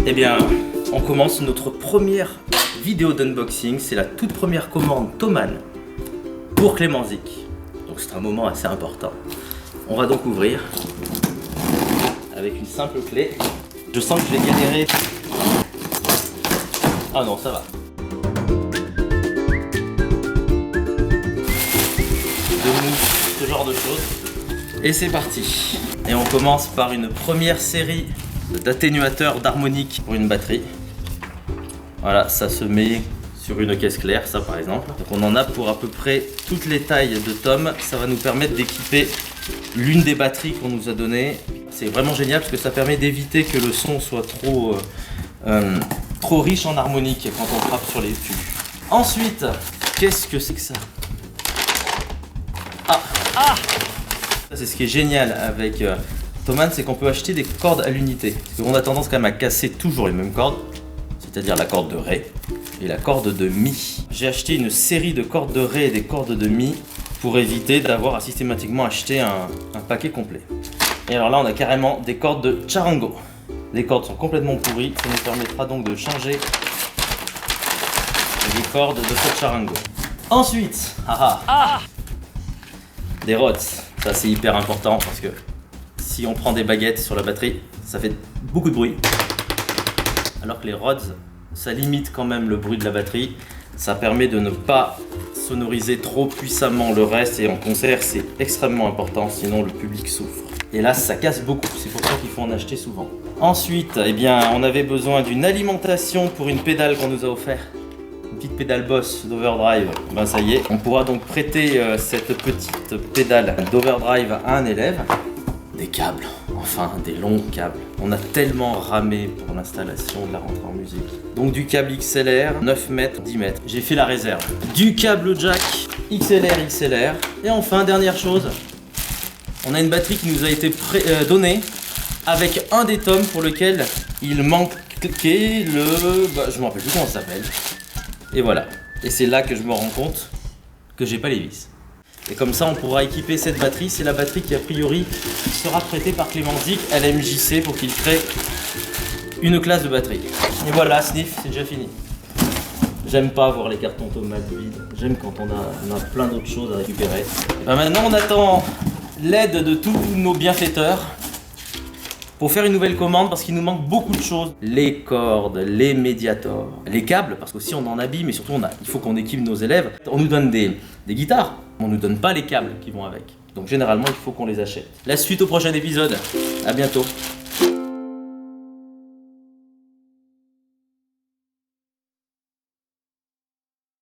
Eh bien, on commence notre première vidéo d'unboxing. C'est la toute première commande Thomann pour Clément Zik. Donc c'est un moment assez important. On va donc ouvrir avec une simple clé. Je sens que je vais galérer. Ah non, ça va. De mousse, ce genre de choses. Et c'est parti. Et on commence par une première série d'atténuateurs d'harmonique pour une batterie. Voilà, ça se met sur une caisse claire, ça par exemple. Donc on en a pour à peu près toutes les tailles de tomes. Ça va nous permettre d'équiper l'une des batteries qu'on nous a données. C'est vraiment génial parce que ça permet d'éviter que le son soit trop riche en harmonique quand on frappe sur les fûts. Ensuite, qu'est-ce que c'est que ça? Ah, c'est ce qui est génial avec Thomann, c'est qu'on peut acheter des cordes à l'unité. Parce qu'on a tendance quand même à casser toujours les mêmes cordes, c'est-à-dire la corde de Ré et la corde de Mi. J'ai acheté une série de cordes de Ré et des cordes de Mi pour éviter d'avoir à systématiquement acheter un paquet complet. Et alors là, on a carrément des cordes de charango. Les cordes sont complètement pourries, ça nous permettra donc de changer les cordes de ce charango. Ensuite, des rods. Ça c'est hyper important parce que si on prend des baguettes sur la batterie, ça fait beaucoup de bruit. Alors que les rods, ça limite quand même le bruit de la batterie. Ça permet de ne pas sonoriser trop puissamment le reste, et en concert c'est extrêmement important, sinon le public souffre. Et là ça casse beaucoup, c'est pour ça qu'il faut en acheter souvent. Ensuite, eh bien, on avait besoin d'une alimentation pour une pédale qu'on nous a offert. Une petite pédale Boss d'overdrive. Ben ça y est, on pourra donc prêter cette petite pédale d'overdrive à un élève. Des câbles, enfin des longs câbles. On a tellement ramé pour l'installation de la rentrée en musique. Donc du câble XLR, 9 mètres, 10 mètres. J'ai fait la réserve. Du câble jack XLR. Et enfin, dernière chose, on a une batterie qui nous a été donnée avec un des tomes pour lequel il manquait le... je me rappelle plus comment ça s'appelle. Et voilà. Et c'est là que je me rends compte que j'ai pas les vis. Et comme ça, on pourra équiper cette batterie. C'est la batterie qui, a priori, sera prêtée par Clément Zik à la MJC pour qu'il crée une classe de batterie. Et voilà, Sniff, c'est déjà fini. J'aime pas voir les cartons tomates vides. J'aime quand on a plein d'autres choses à récupérer. Ben maintenant, on attend l'aide de tous nos bienfaiteurs pour faire une nouvelle commande, parce qu'il nous manque beaucoup de choses. Les cordes, les médiators, les câbles, parce qu'aussi on en habille, mais surtout il faut qu'on équipe nos élèves. On nous donne des guitares, on nous donne pas les câbles qui vont avec. Donc généralement il faut qu'on les achète. La suite au prochain épisode, à bientôt.